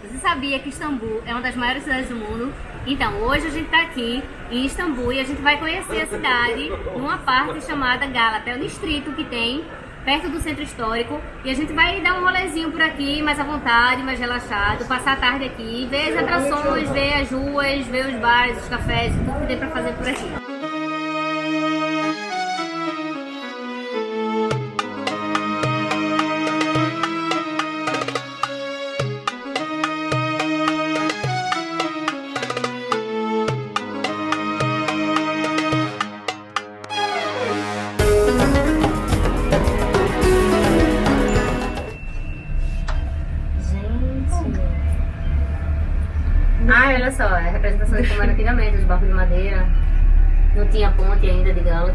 Você sabia que Istambul é uma das maiores cidades do mundo? Então, hoje a gente está aqui em Istambul e a gente vai conhecer a cidade numa parte chamada Galata. É o distrito que tem perto do centro histórico e a gente vai dar um rolezinho por aqui, mais à vontade, mais relaxado, passar a tarde aqui, ver as atrações, ver as ruas, ver os bares, os cafés, tudo que tem para fazer por aqui. Ah, olha só, é a representação de como era antigamente, os barcos de madeira. Não tinha ponte ainda de Galata.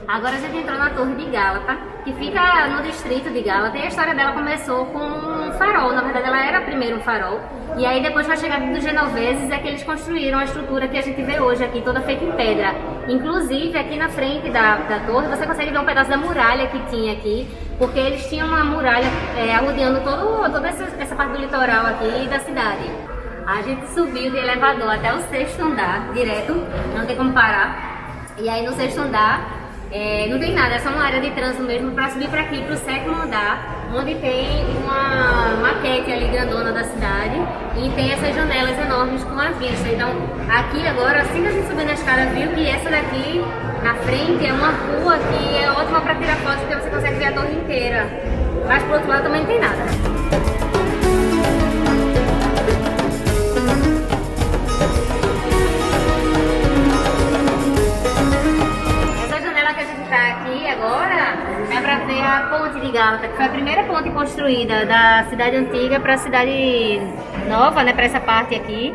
Agora a gente entrou na Torre de Galata, que fica no distrito de Galata, e a história dela começou com um farol. Na verdade, ela era primeiro um farol, e aí depois com a chegada dos genoveses é que eles construíram a estrutura que a gente vê hoje aqui, toda feita em pedra. Inclusive, aqui na frente da torre, você consegue ver um pedaço da muralha que tinha aqui, porque eles tinham uma muralha rodeando toda essa parte do litoral aqui da cidade. A gente subiu de elevador até o 6º andar, direto, não tem como parar. E aí no 6º andar, não tem nada, é só uma área de trânsito mesmo para subir para aqui, para o 7º andar, onde tem uma maquete ali grandona da cidade e tem essas janelas enormes com a vista. Então aqui agora, assim que a gente subir na escada, viu que essa daqui na frente é uma rua que é ótima para tirar fotos porque você consegue ver a torre inteira, mas pro outro lado também não tem nada. Agora é para ver a ponte de Galata, que foi a primeira ponte construída da cidade antiga para a cidade nova, né, para essa parte aqui.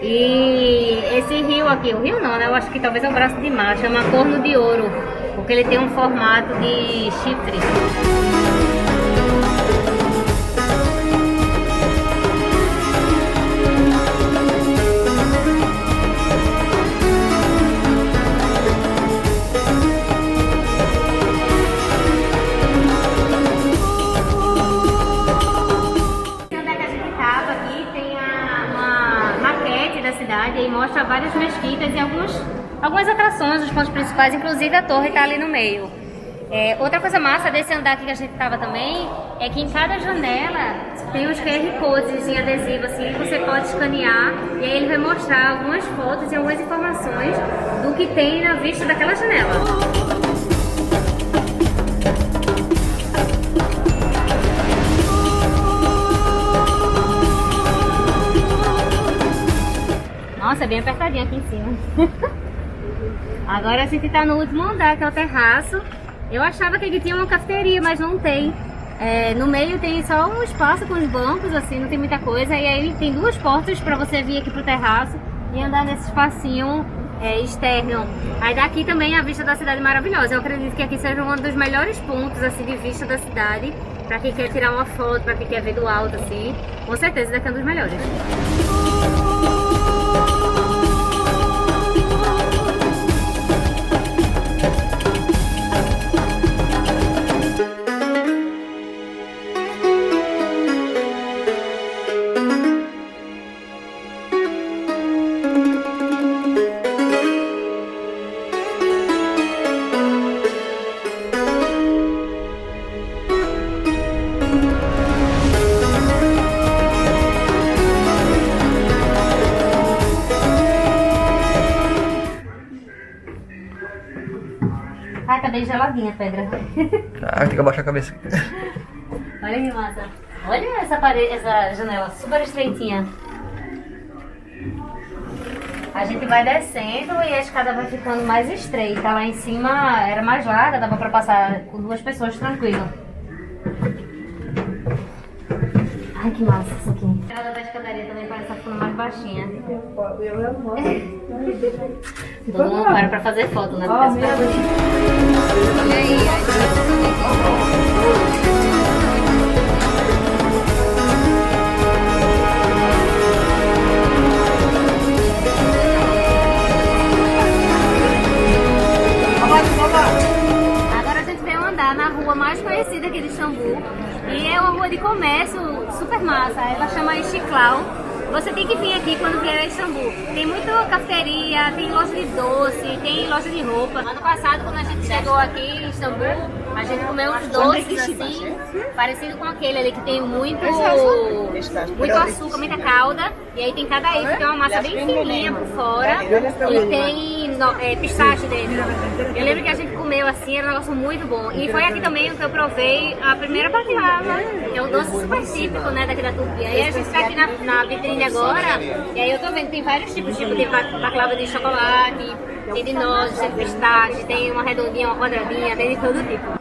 E esse rio aqui, o rio não, né, eu acho que talvez é um braço de mar, chama Corno de Ouro, porque ele tem um formato de chifre. E mostra várias mesquitas e algumas atrações, os pontos principais, inclusive a torre está ali no meio. Outra coisa massa desse andar aqui que a gente estava também é que em cada janela tem uns QR codes em adesivo assim, que você pode escanear e aí ele vai mostrar algumas fotos e algumas informações do que tem na vista daquela janela. Nossa, é bem apertadinho aqui em cima. Agora a gente tá no último andar, que é o terraço. Eu achava que aqui tinha uma cafeteria, mas não tem. No meio tem só um espaço com os bancos, assim, não tem muita coisa. E aí tem duas portas para você vir aqui pro terraço e andar nesse espacinho externo. Aí daqui também a vista da cidade maravilhosa. Eu acredito que aqui seja um dos melhores pontos assim, de vista da cidade. Para quem quer tirar uma foto, para quem quer ver do alto, assim. Com certeza daqui é um dos melhores. Ai, tá bem geladinha a pedra. Ah, tem que abaixar a cabeça. Olha que massa. Olha essa parede, essa janela super estreitinha. A gente vai descendo e a escada vai ficando mais estreita. Lá em cima era mais larga, dava pra passar com 2 pessoas tranquilo. Ai, que massa isso aqui. A entrada da escadaria também parece estar ficando mais baixinha. Todo mundo para pra fazer foto, né? Olha aí, Vamos lá. tá na rua mais conhecida aqui de Istambul. E é uma rua de comércio super massa. Ela chama Istiklal. Você tem que vir aqui quando vier a Istambul. Tem muita cafeteria, tem loja de doce, tem loja de roupa. Ano passado, quando a gente chegou aqui em Istambul, a gente comeu uns doces assim, parecido com aquele ali que tem muito açúcar, muita calda. E aí tem cadaíto, que tem uma massa bem fininha por fora. E tem pistache dentro. Eu lembro que a gente comeu assim, era um negócio muito bom. E foi aqui também que eu provei a primeira baklava, que é um doce super típico, né, daqui da Turquia. E a gente tá aqui na vitrine agora, e aí eu tô vendo que tem vários tipos de baklava de chocolate, tem de nozes, tem de pistache, tem uma redondinha, uma quadradinha, tem de todo tipo.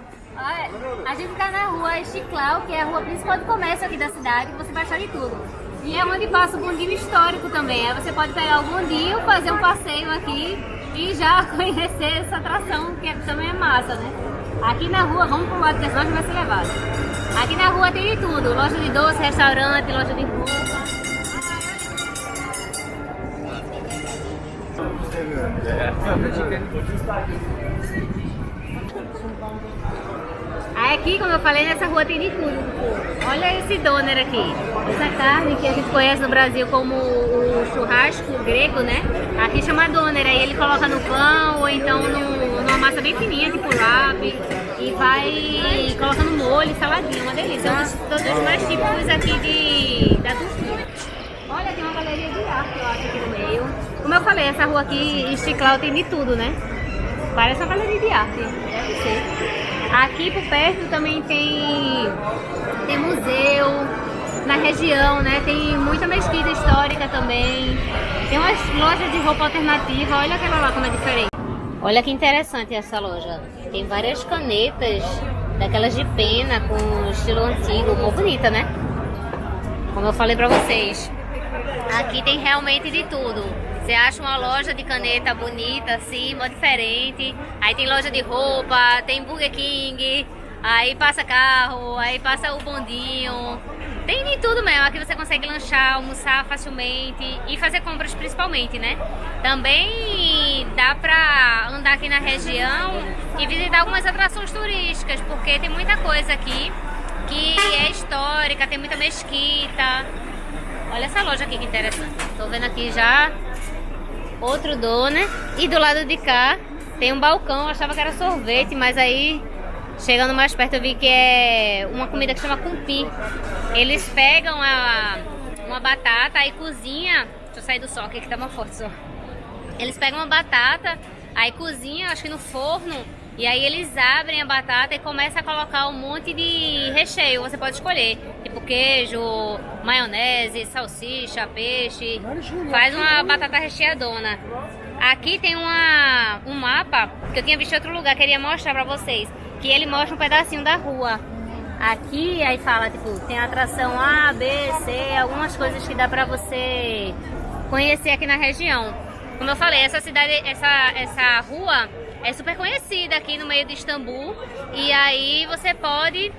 A gente tá na rua Istiklal, que é a rua principal de comércio aqui da cidade, você vai achar de tudo. E é onde passa o bondinho histórico também. Aí você pode pegar o bondinho, fazer um passeio aqui e já conhecer essa atração, que também é massa, né? Aqui na rua, vamos pro lado que as lojas vai ser levado. Aqui na rua tem de tudo, loja de doce, restaurante, loja de roupa. Aí aqui, como eu falei, nessa rua tem de tudo. Olha esse doner aqui. Essa carne que a gente conhece no Brasil como o churrasco grego, né? Aqui chama doner. Aí ele coloca no pão ou então numa massa bem fininha, tipo wrap. E vai colocando molho, saladinha, uma delícia. É um dos mais típicos aqui da Turquia. Olha, tem uma galeria de arte, eu acho, aqui no meio. Como eu falei, essa rua aqui, Istiklal, tem de tudo, né? Parece uma galeria de arte, deve ser. Aqui por perto também tem museu na região, né? Tem muita mesquita histórica também. Tem umas lojas de roupa alternativa. Olha aquela lá como é diferente. Olha que interessante essa loja. Tem várias canetas daquelas de pena com estilo antigo, muito bonita, né? Como eu falei pra vocês. Aqui tem realmente de tudo. Você acha uma loja de caneta bonita, assim, muito diferente. Aí tem loja de roupa, tem Burger King, aí passa carro, aí passa o bondinho. Tem de tudo mesmo. Aqui você consegue lanchar, almoçar facilmente e fazer compras principalmente, né? Também dá pra andar aqui na região e visitar algumas atrações turísticas, porque tem muita coisa aqui que é histórica, tem muita mesquita. Olha essa loja aqui que interessante. Tô vendo aqui já outro doner. E do lado de cá tem um balcão. Eu achava que era sorvete, mas aí chegando mais perto eu vi que é uma comida que chama kumpi. Eles pegam uma batata e cozinha. Deixa eu sair do sol aqui que tá mais forte só. Eles pegam uma batata, aí cozinham, acho que no forno. E aí eles abrem a batata e começam a colocar um monte de recheio. Você pode escolher, tipo queijo, maionese, salsicha, peixe. Faz uma batata recheadona. Aqui tem um mapa que eu tinha visto em outro lugar, queria mostrar pra vocês. Que ele mostra um pedacinho da rua. Aqui aí fala, tipo, tem atração A, B, C, algumas coisas que dá pra você conhecer aqui na região. Como eu falei, essa cidade, essa rua é super conhecida aqui no meio de Istambul. E aí você pode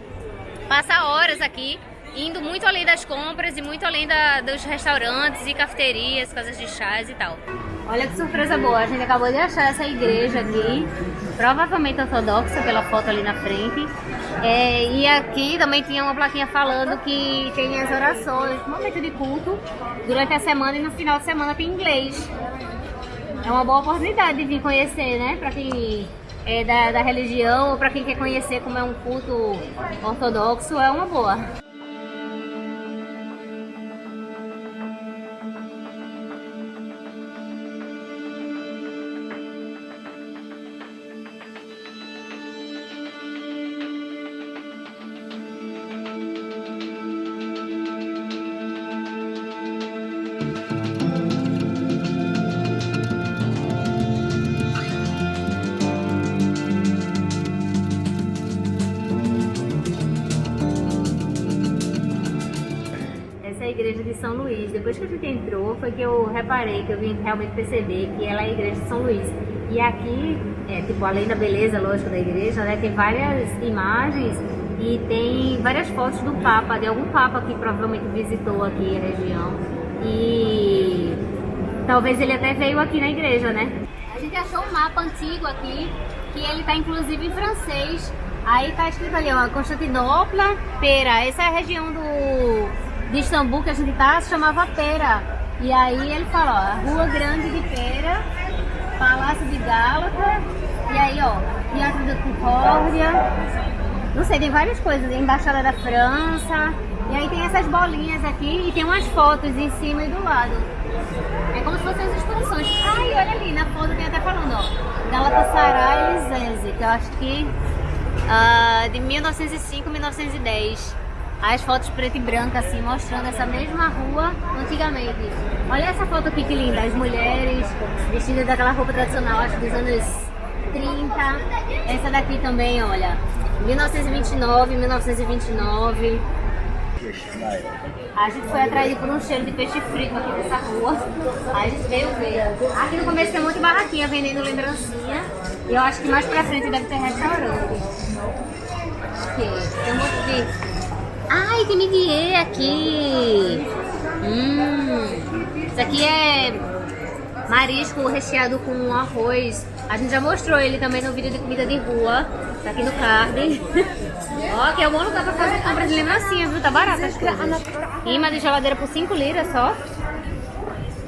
passar horas aqui, indo muito além das compras e muito além dos restaurantes e cafeterias, casas de chás e tal. Olha que surpresa boa, a gente acabou de achar essa igreja aqui, provavelmente ortodoxa pela foto ali na frente. E aqui também tinha uma plaquinha falando que tem as orações, momento de culto, durante a semana e no final de semana tem inglês. É uma boa oportunidade de vir conhecer, né? Pra quem é da religião ou pra quem quer conhecer como é um culto ortodoxo, é uma boa. Igreja de São Luís. Depois que a gente entrou, foi que eu reparei, que eu vim realmente perceber que ela é a igreja de São Luís. E aqui, tipo, além da beleza, lógico, da igreja, né, tem várias imagens e tem várias fotos do Papa, de algum Papa que provavelmente visitou aqui a região. E talvez ele até veio aqui na igreja, né? A gente achou um mapa antigo aqui, que ele tá inclusive em francês. Aí tá escrito ali, ó, Constantinopla, Pera. Essa é a região de Istambul que a gente tá, se chamava Pera. E aí ele fala, ó, a Rua Grande de Pera, Palácio de Gálata, e aí, ó, Teatro da Concórdia, não sei, tem várias coisas, Embaixada da França, e aí tem essas bolinhas aqui e tem umas fotos em cima e do lado. É como se fossem as exposições. Ai, olha ali, na foto tem até falando, ó, Galatasaray Lizense, que eu acho que de 1905 1910. As fotos preto e branca, assim, mostrando essa mesma rua antigamente. Olha essa foto aqui que linda, as mulheres vestidas daquela roupa tradicional, acho dos anos 30. Essa daqui também, olha, 1929, 1929. A gente foi atraído por um cheiro de peixe frito aqui nessa rua. Aí a gente veio ver. Aqui no começo tem muita barraquinha vendendo lembrancinha. E eu acho que mais pra frente deve ter restaurante. Aqui, tem um monte de... Ai, tem miguiê aqui. Isso aqui é marisco recheado com arroz. A gente já mostrou ele também no vídeo de comida de rua. Tá aqui no card. Ó, que é um bom lugar pra fazer compra de lembrancinha, viu? Tá barato as coisas. Imã de geladeira por 5 liras só.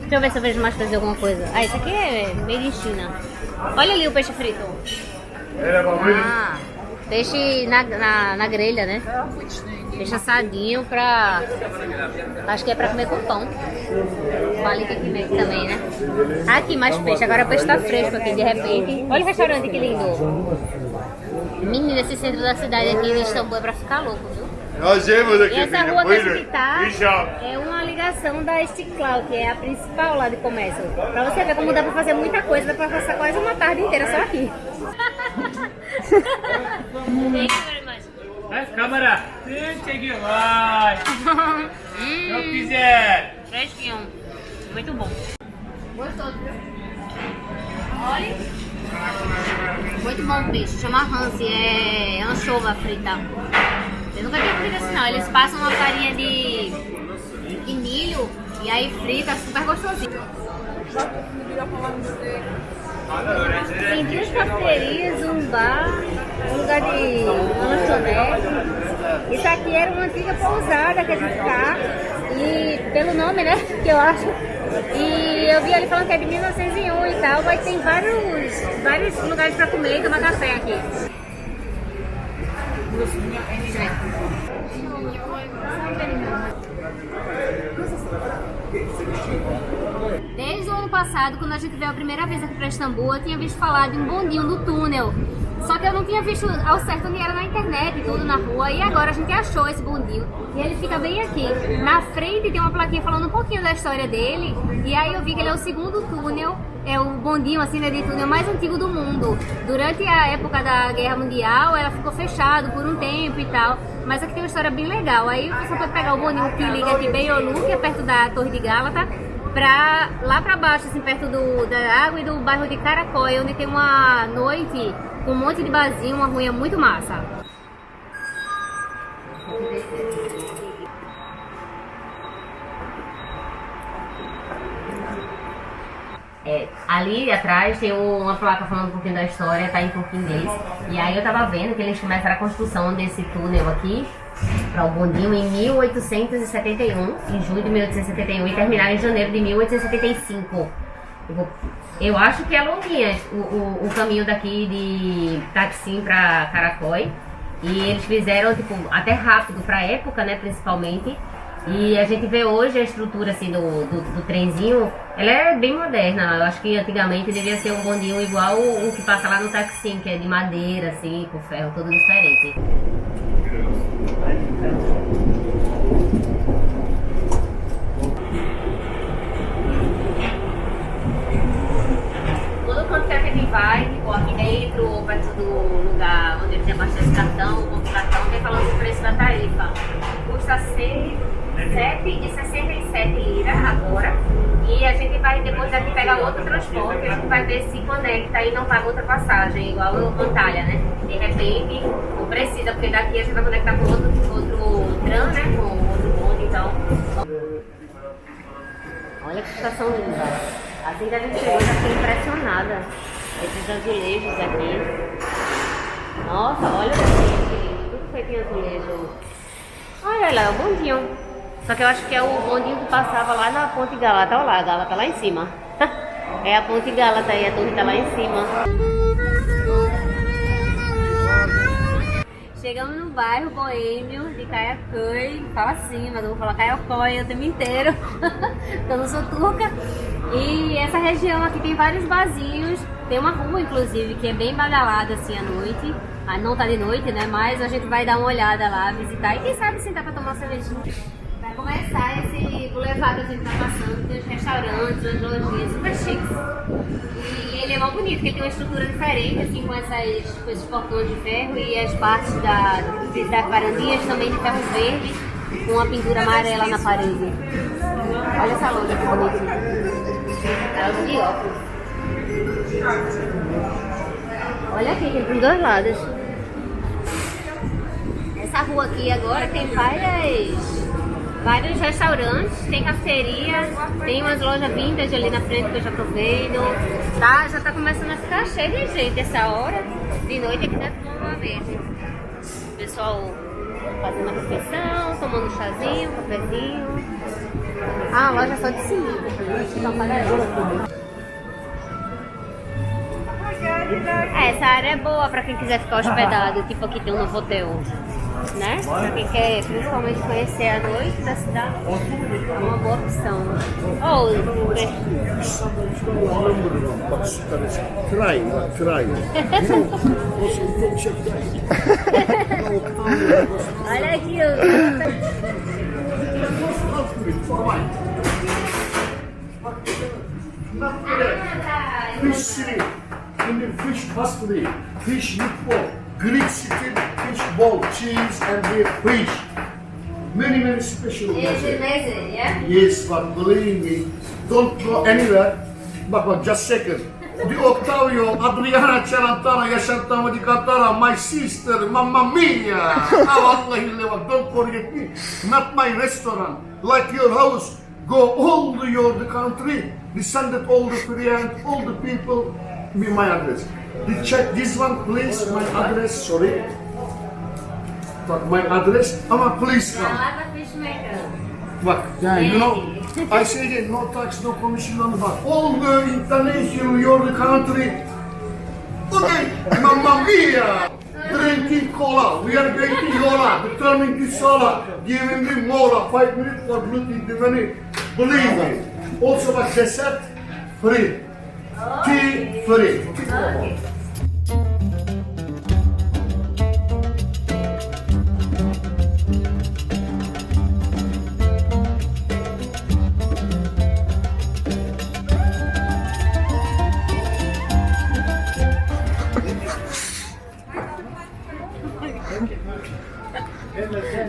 Deixa eu ver se eu vejo mais fazer alguma coisa. Ah, isso aqui é made in China. Olha ali o peixe frito. Ah, peixe na grelha, né? Peixe assadinho pra... Acho que é pra comer com pão. Vale que comer também, né? Aqui mais peixe. Agora o peixe tá fresco aqui, de repente. Olha o restaurante, que lindo. Menina, esse centro da cidade aqui de Istambul é pra ficar louco, viu? E essa rua que a gente tá é uma ligação da Istiklal, que é a principal lá de comércio. Pra você ver como dá pra fazer muita coisa, dá pra passar quase uma tarde inteira só aqui. Mas câmera, chegue mais. Não quiser. Fresquinho. Muito bom. Gostoso, viu? Olha. Muito bom o peixe. Chama Hansi, é anchova frita. Eu nunca tinha comido assim não. Eles passam uma farinha de milho e aí frita, super gostosinho. Tem duas cafeterias, um bar, um lugar de lanchonete. Isso aqui era uma antiga pousada que a gente tá. E pelo nome, né, que eu acho. E eu vi ele falando que é de 1901 e tal, mas tem vários lugares pra comer e tomar café aqui. Desde o ano passado, quando a gente veio a primeira vez aqui para Istambul, eu tinha visto falar de um bondinho no túnel. Só que eu não tinha visto ao certo onde era na internet, tudo na rua. E agora a gente achou esse bondinho. E ele fica bem aqui. Na frente tem uma plaquinha falando um pouquinho da história dele. E aí eu vi que ele é o segundo túnel. É o bondinho, assim, né, de túnel mais antigo do mundo. Durante a época da Guerra Mundial, ela ficou fechada por um tempo e tal. Mas aqui tem uma história bem legal. Aí você pode pegar o bondinho que liga de Beyoğlu, que é perto da Torre de Gálata, lá pra baixo, assim, perto da água e do bairro de Karaköy, onde tem uma noite com um monte de barzinho, uma rua muito massa. Ali atrás tem uma placa falando um pouquinho da história, tá em português. E aí eu tava vendo que eles começaram a construção desse túnel aqui para o bondinho em 1871, em julho de 1871, e terminaram em janeiro de 1875. Eu acho que é longuinha o caminho daqui de Taksim para Karaköy. E eles fizeram tipo, até rápido para a época, né, principalmente. E a gente vê hoje a estrutura assim, do trenzinho, ela é bem moderna. Eu acho que antigamente devia ser um bondinho igual o que passa lá no Taksim, que é de madeira, assim, com ferro, tudo diferente. Todo canto que a gente vai, tipo, aqui dentro, ou perto do lugar onde ele tem bastante cartão, o cartão tem falando o preço da tarifa. Custa 7,67 liras agora. E a gente vai depois daqui pegar outro transporte, a gente vai ver se conecta e não paga outra passagem, igual o Antalya, né? De repente, não precisa, porque daqui a gente vai conectar com outro tram, né? Com outro bonde, então. Olha que estação linda. Assim que a gente chegou, já fiquei impressionada. Esses azulejos aqui. Nossa, olha o que tem azulejo? Olha lá, é o bondinho. Só que eu acho que é o bondinho que passava lá na Ponte Gálata. Olha lá, a Gálata lá em cima. É a Ponte Gálata aí, a torre tá lá em cima. Chegamos no bairro boêmio de Caiacoi. Fala assim, mas eu vou falar Caiacoi o tempo inteiro. Eu não sou turca. E essa região aqui tem vários barzinhos. Tem uma rua, inclusive, que é bem badalada assim à noite. Ah, não tá de noite, né? Mas a gente vai dar uma olhada lá, visitar. E quem sabe sentar pra tomar uma cervejinha. Vai começar esse boulevard que a gente tá passando. Tem os restaurantes, as lojinhas super chiques. E ele é mal bonito, porque ele tem uma estrutura diferente, assim, com esses portões de ferro e as partes das varandias também de ferro verde, com uma pintura amarela na parede. Olha essa loja que bonitinha. Ela de óculos. Olha aqui, tem por dois lados. Essa rua aqui agora tem vários restaurantes, tem cafeteria, tem umas lojas vintage ali na frente que eu já tô vendo. Tá, já tá começando a ficar cheio de gente essa hora. De noite aqui deve tomar mesmo. Pessoal fazendo a refeição, tomando um chazinho, um cafezinho. Ah, a loja só de cimento, então essa área é boa pra quem quiser ficar hospedado, tipo aqui tem um novo hotel, né? Pra quem quer principalmente conhecer a noite da cidade, é uma boa opção. Olha aqui, Fish city, Indian fish pastry, fish meatball, Greek chicken, fish ball, cheese and the fish. Many special. Is it amazing, yeah? Yes, but believe me, don't go anywhere. But just second. The Octavio, Adriana Celentano, Yashantama di Catara, my sister, mamma mia! Don't forget me. Not my restaurant, like your house. Go all the country, descended all the friends, all the people, my address. Check this one, please, my address, sorry. But my address, please come. But, you know, I say that no tax, no commission, no but all the international, your country. Okay, mamma mia! Drinking cola, we are drinking cola, determining this soda, giving me more, 5 minutes for looking the money. Believe me. Also, like dessert, free. Tea, free.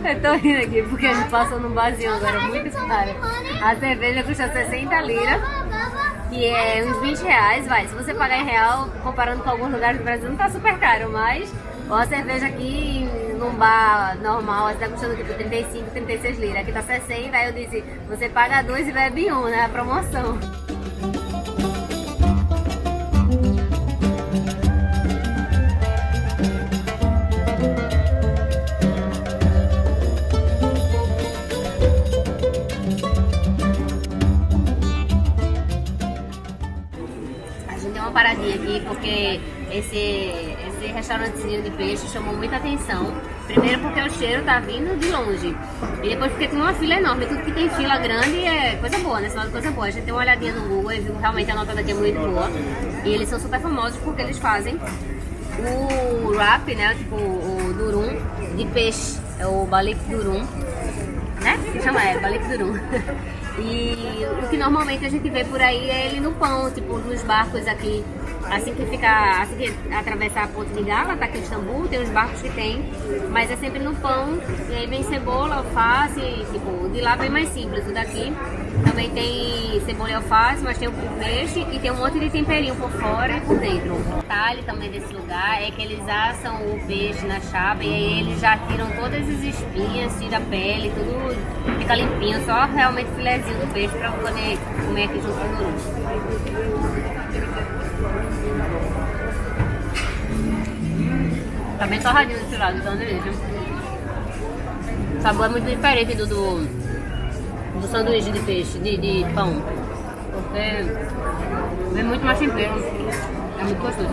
Eu tô rindo aqui porque a gente passou num barzinho agora muito caro. A cerveja custa 60 liras, que é uns 20 reais, vai. Se você pagar em real, comparando com alguns lugares do Brasil, não tá super caro, mas a cerveja aqui num bar normal, está custando tipo 35, 36 liras. Aqui tá 60, aí eu disse, você paga 2 e bebe 1, né? A promoção. Paradinha aqui porque esse restaurantezinho de peixe chamou muita atenção. Primeiro porque o cheiro tá vindo de longe e depois porque tem uma fila enorme. Tudo que tem fila grande é coisa boa, né? Sinal de coisa boa. A gente tem uma olhadinha no Google e viu realmente a nota daqui é muito boa. E eles são super famosos porque eles fazem o wrap, né? Tipo o durum de peixe, é o balik durum, né? Que chama balik durum. E o que normalmente a gente vê por aí é ele no pão, tipo nos barcos aqui, assim que atravessar a ponte de Gálata, aqui em Istambul, tem os barcos que tem, mas é sempre no pão, e aí vem cebola, alface, tipo, de lá bem mais simples, o daqui também tem cebola e alface, mas tem o peixe e tem um monte de temperinho por fora e por dentro. O detalhe também desse lugar é que eles assam o peixe na chapa e aí eles já tiram todas as espinhas, tiram a pele, tudo fica limpinho, só realmente o filezinho do peixe pra poder comer aqui junto com o durum. Tá bem torradinho desse lado, então delícia. sabor é muito diferente do sanduíche de peixe, de pão. Porque é muito mais tempero. É muito gostoso.